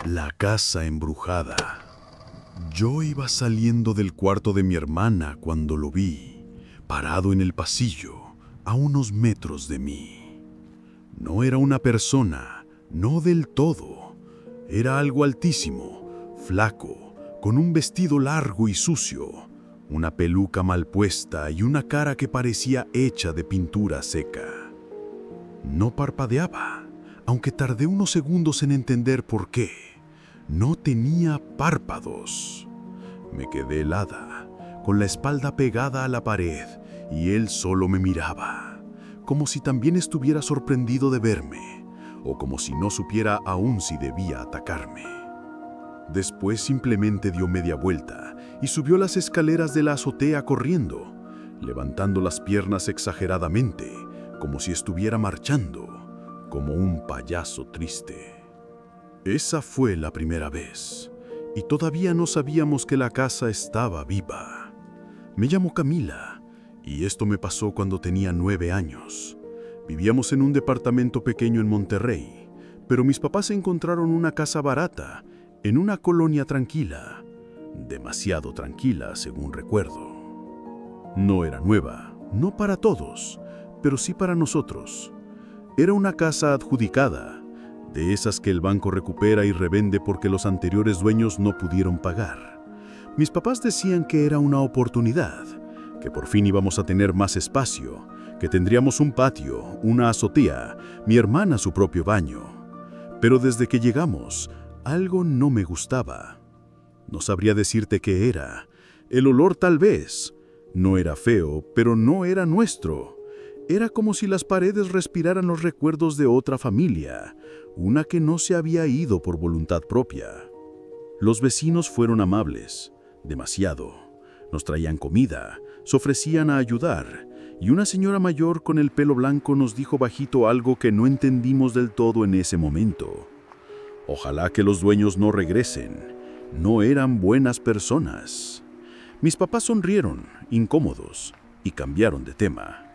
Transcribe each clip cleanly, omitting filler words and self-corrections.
La casa embrujada. Yo iba saliendo del cuarto de mi hermana cuando lo vi, parado en el pasillo, a unos metros de mí. No era una persona, no del todo. Era algo altísimo, flaco, con un vestido largo y sucio, una peluca mal puesta y una cara que parecía hecha de pintura seca. No parpadeaba, aunque tardé unos segundos en entender por qué. No tenía párpados. Me quedé helada, con la espalda pegada a la pared, y él solo me miraba, como si también estuviera sorprendido de verme, o como si no supiera aún si debía atacarme. Después simplemente dio media vuelta y subió las escaleras de la azotea corriendo, levantando las piernas exageradamente, como si estuviera marchando, como un payaso triste. Esa fue la primera vez, y todavía no sabíamos que la casa estaba viva. Me llamo Camila, y esto me pasó cuando tenía 9 años. Vivíamos en un departamento pequeño en Monterrey, pero mis papás encontraron una casa barata, en una colonia tranquila, demasiado tranquila según recuerdo. No era nueva, no para todos, pero sí para nosotros. Era una casa adjudicada, de esas que el banco recupera y revende porque los anteriores dueños no pudieron pagar. Mis papás decían que era una oportunidad, que por fin íbamos a tener más espacio, que tendríamos un patio, una azotea, mi hermana su propio baño. Pero desde que llegamos, algo no me gustaba. No sabría decirte qué era. El olor tal vez. No era feo, pero no era nuestro. Era como si las paredes respiraran los recuerdos de otra familia, una que no se había ido por voluntad propia. Los vecinos fueron amables, demasiado. Nos traían comida, se ofrecían a ayudar, y una señora mayor con el pelo blanco nos dijo bajito algo que no entendimos del todo en ese momento. Ojalá que los dueños no regresen. No eran buenas personas. Mis papás sonrieron, incómodos, y cambiaron de tema.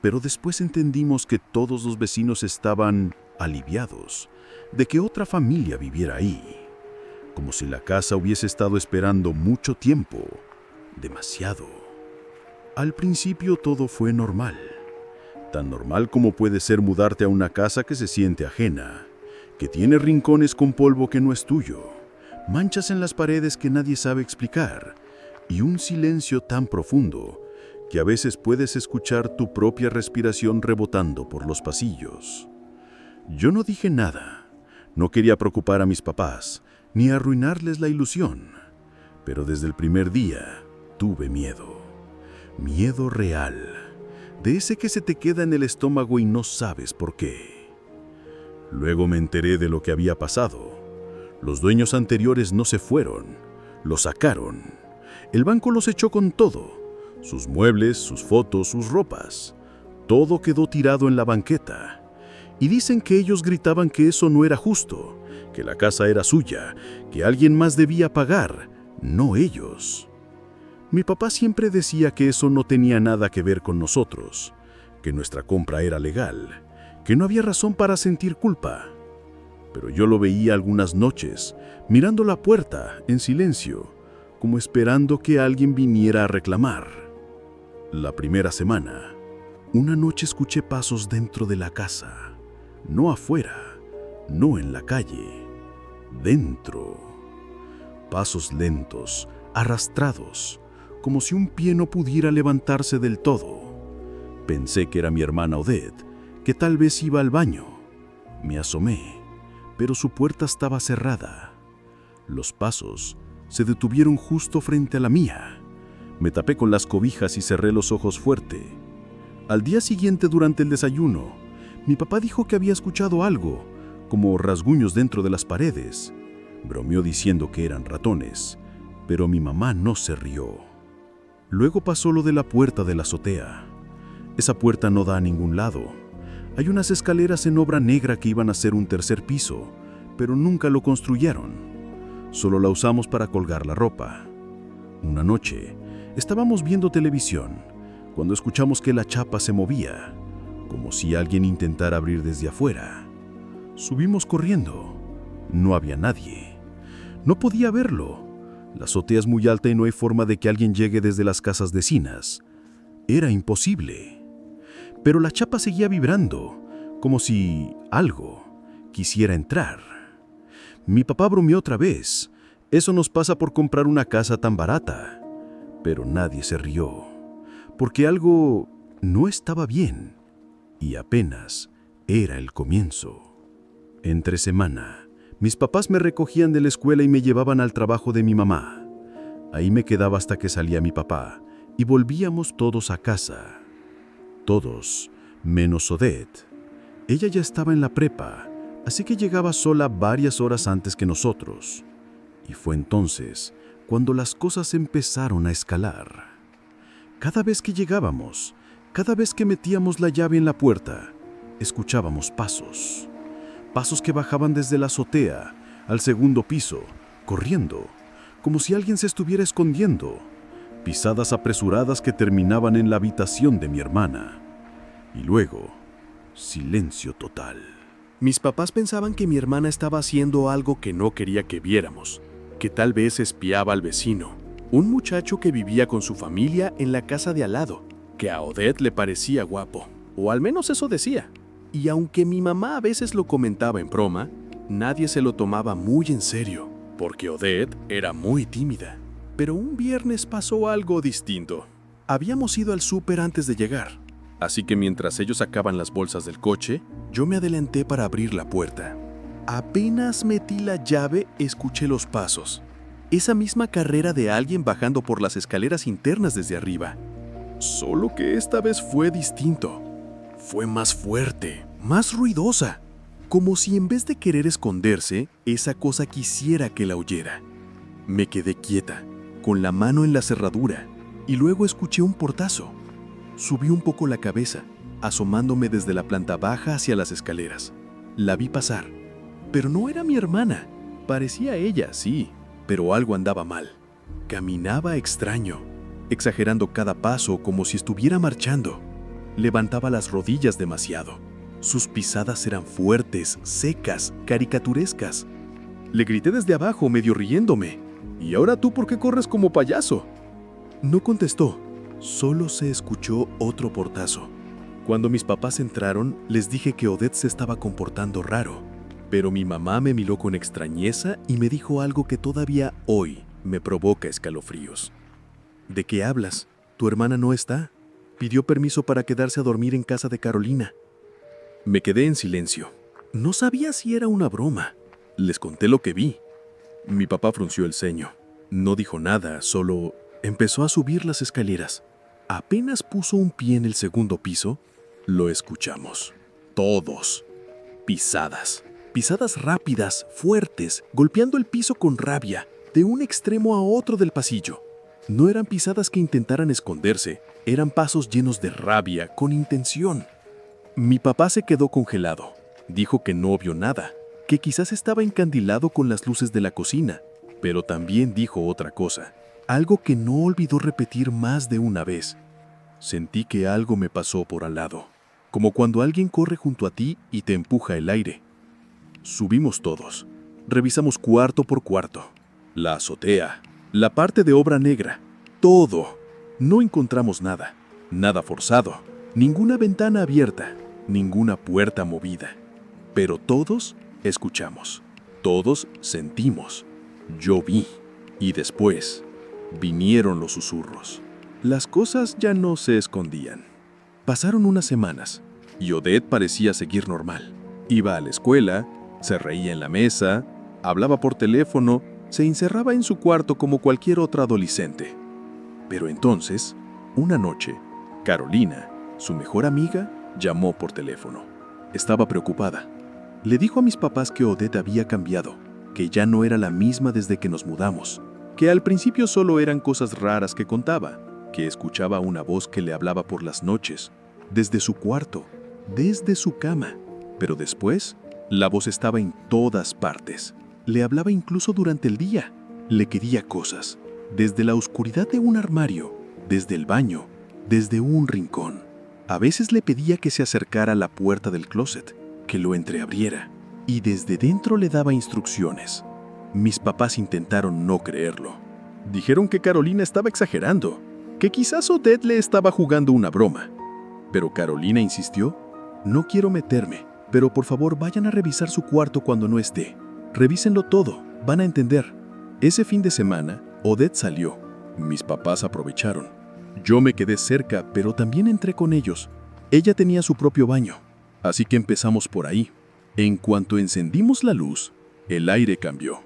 Pero después entendimos que todos los vecinos estaban aliviados de que otra familia viviera ahí, como si la casa hubiese estado esperando mucho tiempo, demasiado. Al principio todo fue normal, tan normal como puede ser mudarte a una casa que se siente ajena, que tiene rincones con polvo que no es tuyo, manchas en las paredes que nadie sabe explicar, y un silencio tan profundo que a veces puedes escuchar tu propia respiración rebotando por los pasillos. Yo no dije nada, no quería preocupar a mis papás, ni arruinarles la ilusión, pero desde el primer día tuve miedo. Miedo real, de ese que se te queda en el estómago y no sabes por qué. Luego me enteré de lo que había pasado. Los dueños anteriores no se fueron, los sacaron. El banco los echó con todo. Sus muebles, sus fotos, sus ropas. Todo quedó tirado en la banqueta. Y dicen que ellos gritaban que eso no era justo, que la casa era suya, que alguien más debía pagar, no ellos. Mi papá siempre decía que eso no tenía nada que ver con nosotros, que nuestra compra era legal, que no había razón para sentir culpa. Pero yo lo veía algunas noches, mirando la puerta, en silencio, como esperando que alguien viniera a reclamar. La primera semana, una noche escuché pasos dentro de la casa, no afuera, no en la calle, dentro. Pasos lentos, arrastrados, como si un pie no pudiera levantarse del todo. Pensé que era mi hermana Odette, que tal vez iba al baño. Me asomé, pero su puerta estaba cerrada. Los pasos se detuvieron justo frente a la mía. Me tapé con las cobijas y cerré los ojos fuerte. Al día siguiente, durante el desayuno, mi papá dijo que había escuchado algo, como rasguños dentro de las paredes. Bromeó diciendo que eran ratones, pero mi mamá no se rió. Luego pasó lo de la puerta de la azotea. Esa puerta no da a ningún lado. Hay unas escaleras en obra negra que iban a ser un tercer piso, pero nunca lo construyeron. Solo la usamos para colgar la ropa. Una noche, estábamos viendo televisión cuando escuchamos que la chapa se movía, como si alguien intentara abrir desde afuera. Subimos corriendo. No había nadie. No podía verlo. La azotea es muy alta y no hay forma de que alguien llegue desde las casas vecinas. Era imposible. Pero la chapa seguía vibrando, como si algo quisiera entrar. Mi papá bromeó otra vez. Eso nos pasa por comprar una casa tan barata. Pero nadie se rió, porque algo no estaba bien, y apenas era el comienzo. Entre semana, mis papás me recogían de la escuela y me llevaban al trabajo de mi mamá. Ahí me quedaba hasta que salía mi papá, y volvíamos todos a casa. Todos, menos Odette. Ella ya estaba en la prepa, así que llegaba sola varias horas antes que nosotros. Y fue entonces cuando las cosas empezaron a escalar. Cada vez que llegábamos, cada vez que metíamos la llave en la puerta, escuchábamos pasos. Pasos que bajaban desde la azotea al segundo piso, corriendo, como si alguien se estuviera escondiendo. Pisadas apresuradas que terminaban en la habitación de mi hermana. Y luego, silencio total. Mis papás pensaban que mi hermana estaba haciendo algo que no quería que viéramos, que tal vez espiaba al vecino, un muchacho que vivía con su familia en la casa de al lado, que a Odette le parecía guapo, o al menos eso decía. Y aunque mi mamá a veces lo comentaba en broma, nadie se lo tomaba muy en serio, porque Odette era muy tímida. Pero un viernes pasó algo distinto. Habíamos ido al súper antes de llegar, así que mientras ellos sacaban las bolsas del coche, yo me adelanté para abrir la puerta. Apenas metí la llave, escuché los pasos. Esa misma carrera de alguien bajando por las escaleras internas desde arriba. Solo que esta vez fue distinto. Fue más fuerte, más ruidosa. Como si en vez de querer esconderse, esa cosa quisiera que la oyera. Me quedé quieta, con la mano en la cerradura, y luego escuché un portazo. Subí un poco la cabeza, asomándome desde la planta baja hacia las escaleras. La vi pasar. Pero no era mi hermana. Parecía ella, sí, pero algo andaba mal. Caminaba extraño, exagerando cada paso como si estuviera marchando. Levantaba las rodillas demasiado. Sus pisadas eran fuertes, secas, caricaturescas. Le grité desde abajo, medio riéndome. ¿Y ahora tú por qué corres como payaso? No contestó, solo se escuchó otro portazo. Cuando mis papás entraron, les dije que Odette se estaba comportando raro. Pero mi mamá me miró con extrañeza y me dijo algo que todavía hoy me provoca escalofríos. ¿De qué hablas? ¿Tu hermana no está? Pidió permiso para quedarse a dormir en casa de Carolina. Me quedé en silencio. No sabía si era una broma. Les conté lo que vi. Mi papá frunció el ceño. No dijo nada, solo empezó a subir las escaleras. Apenas puso un pie en el segundo piso, lo escuchamos. Todos. Pisadas. Pisadas rápidas, fuertes, golpeando el piso con rabia, de un extremo a otro del pasillo. No eran pisadas que intentaran esconderse, eran pasos llenos de rabia, con intención. Mi papá se quedó congelado. Dijo que no vio nada, que quizás estaba encandilado con las luces de la cocina, pero también dijo otra cosa, algo que no olvidó repetir más de una vez. Sentí que algo me pasó por al lado, como cuando alguien corre junto a ti y te empuja el aire. Subimos todos. Revisamos cuarto por cuarto. La azotea, la parte de obra negra, todo. No encontramos nada. Nada forzado. Ninguna ventana abierta. Ninguna puerta movida. Pero todos escuchamos. Todos sentimos. Yo vi. Y después vinieron los susurros. Las cosas ya no se escondían. Pasaron unas semanas y Odette parecía seguir normal. Iba a la escuela, se reía en la mesa, hablaba por teléfono, se encerraba en su cuarto como cualquier otra adolescente. Pero entonces, una noche, Carolina, su mejor amiga, llamó por teléfono. Estaba preocupada. Le dijo a mis papás que Odette había cambiado, que ya no era la misma desde que nos mudamos, que al principio solo eran cosas raras que contaba, que escuchaba una voz que le hablaba por las noches, desde su cuarto, desde su cama, pero después la voz estaba en todas partes. Le hablaba incluso durante el día. Le quería cosas, desde la oscuridad de un armario, desde el baño, desde un rincón. A veces le pedía que se acercara a la puerta del closet, que lo entreabriera. y desde dentro le daba instrucciones. Mis papás intentaron no creerlo. Dijeron que Carolina estaba exagerando, que quizás Odette le estaba jugando una broma. Pero Carolina insistió: no quiero meterme, pero por favor vayan a revisar su cuarto cuando no esté. Revísenlo todo, van a entender. Ese fin de semana, Odette salió. Mis papás aprovecharon. Yo me quedé cerca, pero también entré con ellos. Ella tenía su propio baño, así que empezamos por ahí. En cuanto encendimos la luz, el aire cambió.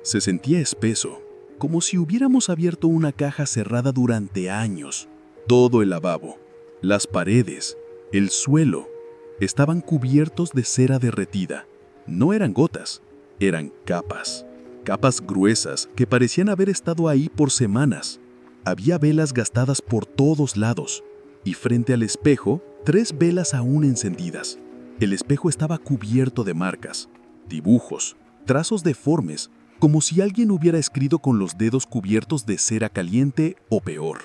Se sentía espeso, como si hubiéramos abierto una caja cerrada durante años. Todo el lavabo, las paredes, el suelo, estaban cubiertos de cera derretida. No eran gotas, eran capas. Capas gruesas que parecían haber estado ahí por semanas. Había velas gastadas por todos lados, y frente al espejo, 3 velas aún encendidas. El espejo estaba cubierto de marcas, dibujos, trazos deformes, como si alguien hubiera escrito con los dedos cubiertos de cera caliente o peor.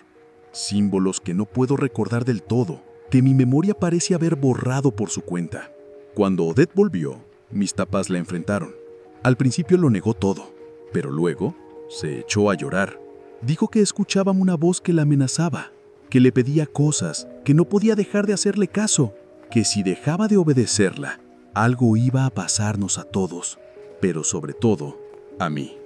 Símbolos que no puedo recordar del todo, que mi memoria parece haber borrado por su cuenta. Cuando Odette volvió, mis papás la enfrentaron. Al principio lo negó todo, pero luego se echó a llorar. Dijo que escuchaba una voz que la amenazaba, que le pedía cosas, que no podía dejar de hacerle caso, que si dejaba de obedecerla, algo iba a pasarnos a todos, pero sobre todo, a mí.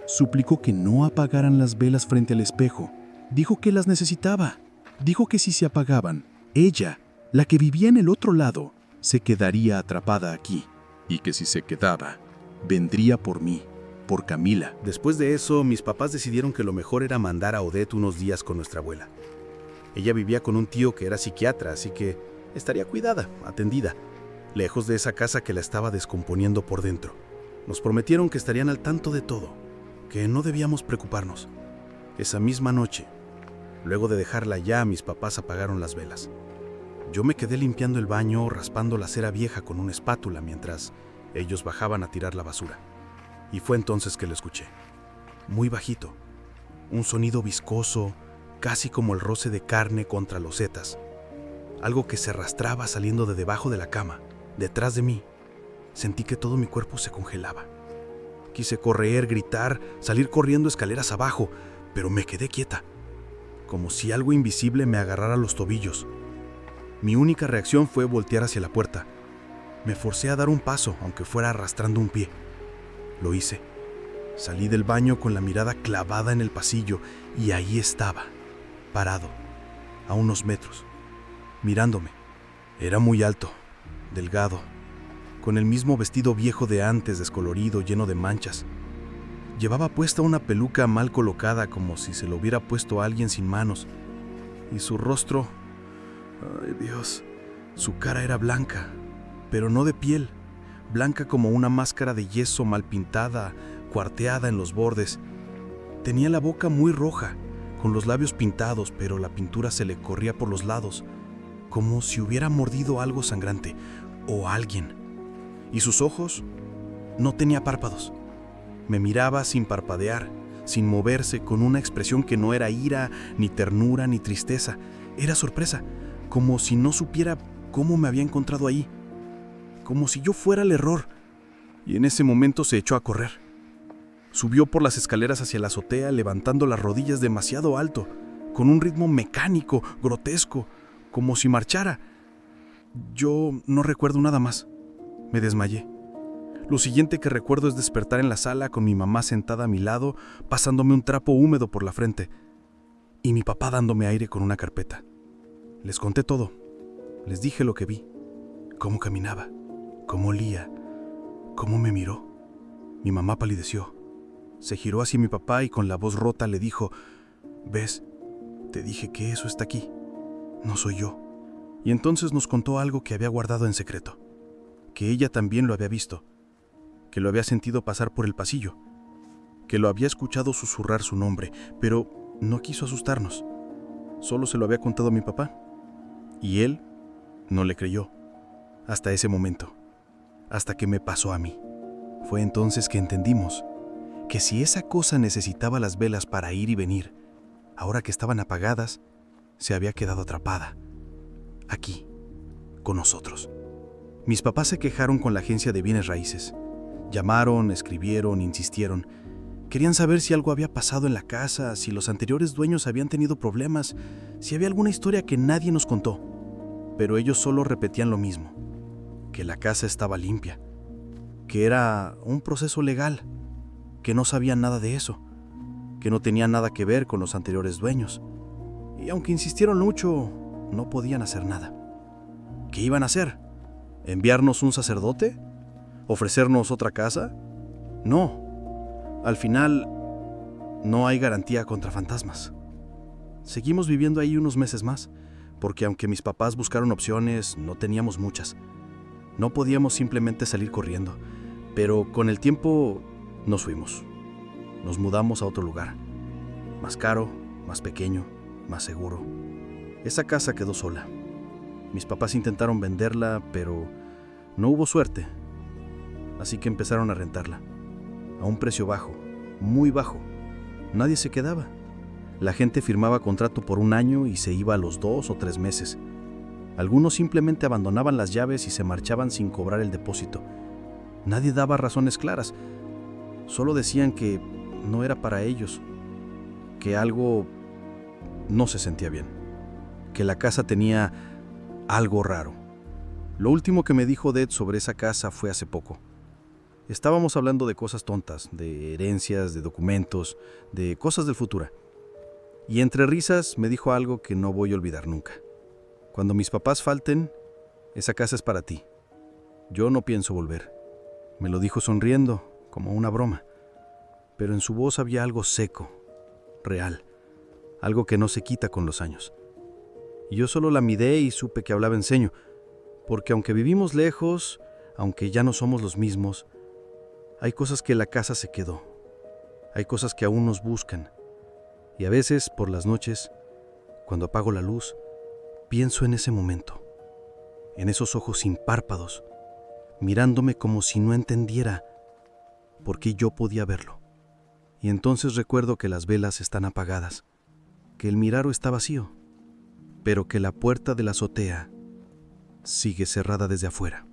Suplicó que no apagaran las velas frente al espejo. Dijo que las necesitaba. Dijo que si se apagaban, ella, la que vivía en el otro lado, se quedaría atrapada aquí, y que si se quedaba, vendría por mí, por Camila. Después de eso, mis papás decidieron que lo mejor era mandar a Odette unos días con nuestra abuela. Ella vivía con un tío que era psiquiatra, así que estaría cuidada, atendida, lejos de esa casa que la estaba descomponiendo por dentro. Nos prometieron que estarían al tanto de todo, que no debíamos preocuparnos. Esa misma noche, luego de dejarla allá, mis papás apagaron las velas. Yo me quedé limpiando el baño, raspando la cera vieja con una espátula mientras ellos bajaban a tirar la basura. Y fue entonces que lo escuché. Muy bajito. Un sonido viscoso, casi como el roce de carne contra losetas. Algo que se arrastraba saliendo de debajo de la cama, detrás de mí. Sentí que todo mi cuerpo se congelaba. Quise correr, gritar, salir corriendo escaleras abajo, pero me quedé quieta, como si algo invisible me agarrara los tobillos. Mi única reacción fue voltear hacia la puerta. Me forcé a dar un paso, aunque fuera arrastrando un pie. Lo hice. Salí del baño con la mirada clavada en el pasillo y ahí estaba, parado, a unos metros, mirándome. Era muy alto, delgado, con el mismo vestido viejo de antes, descolorido, lleno de manchas. Llevaba puesta una peluca mal colocada, como si se lo hubiera puesto a alguien sin manos. Y su rostro... ¡ay, Dios! Su cara era blanca, pero no de piel. Blanca como una máscara de yeso mal pintada, cuarteada en los bordes. Tenía la boca muy roja, con los labios pintados, pero la pintura se le corría por los lados, como si hubiera mordido algo sangrante, o alguien. Y sus ojos no tenía párpados. Me miraba sin parpadear, sin moverse, con una expresión que no era ira, ni ternura, ni tristeza. Era sorpresa, como si no supiera cómo me había encontrado ahí, como si yo fuera el error. Y en ese momento se echó a correr. Subió por las escaleras hacia la azotea, levantando las rodillas demasiado alto, con un ritmo mecánico, grotesco, como si marchara. Yo no recuerdo nada más. Me desmayé. Lo siguiente que recuerdo es despertar en la sala con mi mamá sentada a mi lado, pasándome un trapo húmedo por la frente, y mi papá dándome aire con una carpeta. Les conté todo. Les dije lo que vi, cómo caminaba, cómo olía, cómo me miró. Mi mamá palideció. Se giró hacia mi papá y con la voz rota le dijo: «¿Ves? Te dije que eso está aquí. No soy yo». Y entonces nos contó algo que había guardado en secreto, que ella también lo había visto, que lo había sentido pasar por el pasillo, que lo había escuchado susurrar su nombre, pero no quiso asustarnos. Solo se lo había contado a mi papá, y él no le creyó, hasta ese momento, hasta que me pasó a mí. Fue entonces que entendimos que si esa cosa necesitaba las velas para ir y venir, ahora que estaban apagadas, se había quedado atrapada, aquí, con nosotros. Mis papás se quejaron con la agencia de bienes raíces. Llamaron, escribieron, insistieron. Querían saber si algo había pasado en la casa, si los anteriores dueños habían tenido problemas, si había alguna historia que nadie nos contó. Pero ellos solo repetían lo mismo, que la casa estaba limpia, que era un proceso legal, que no sabían nada de eso, que no tenía nada que ver con los anteriores dueños. Y aunque insistieron mucho, no podían hacer nada. ¿Qué iban a hacer? ¿Enviarnos un sacerdote? ¿Ofrecernos otra casa? No. Al final, no hay garantía contra fantasmas. Seguimos viviendo ahí unos meses más, porque aunque mis papás buscaron opciones, no teníamos muchas. No podíamos simplemente salir corriendo, pero con el tiempo nos fuimos. Nos mudamos a otro lugar, más caro, más pequeño, más seguro. Esa casa quedó sola. Mis papás intentaron venderla, pero no hubo suerte. Así que empezaron a rentarla, a un precio bajo, muy bajo. Nadie se quedaba. La gente firmaba contrato por 1 año y se iba a los 2 o 3 meses. Algunos simplemente abandonaban las llaves y se marchaban sin cobrar el depósito. Nadie daba razones claras. Solo decían que no era para ellos, que algo no se sentía bien, que la casa tenía algo raro. Lo último que me dijo Ded sobre esa casa fue hace poco. Estábamos hablando de cosas tontas, de herencias, de documentos, de cosas del futuro. Y entre risas me dijo algo que no voy a olvidar nunca. Cuando mis papás falten, esa casa es para ti. Yo no pienso volver. Me lo dijo sonriendo, como una broma. Pero en su voz había algo seco, real, algo que no se quita con los años. Y yo solo la miré y supe que hablaba en serio, porque aunque vivimos lejos, aunque ya no somos los mismos, hay cosas que la casa se quedó. Hay cosas que aún nos buscan. Y a veces, por las noches, cuando apago la luz, pienso en ese momento, en esos ojos sin párpados, mirándome como si no entendiera por qué yo podía verlo. Y entonces recuerdo que las velas están apagadas, que el miraro está vacío, pero que la puerta de la azotea sigue cerrada desde afuera.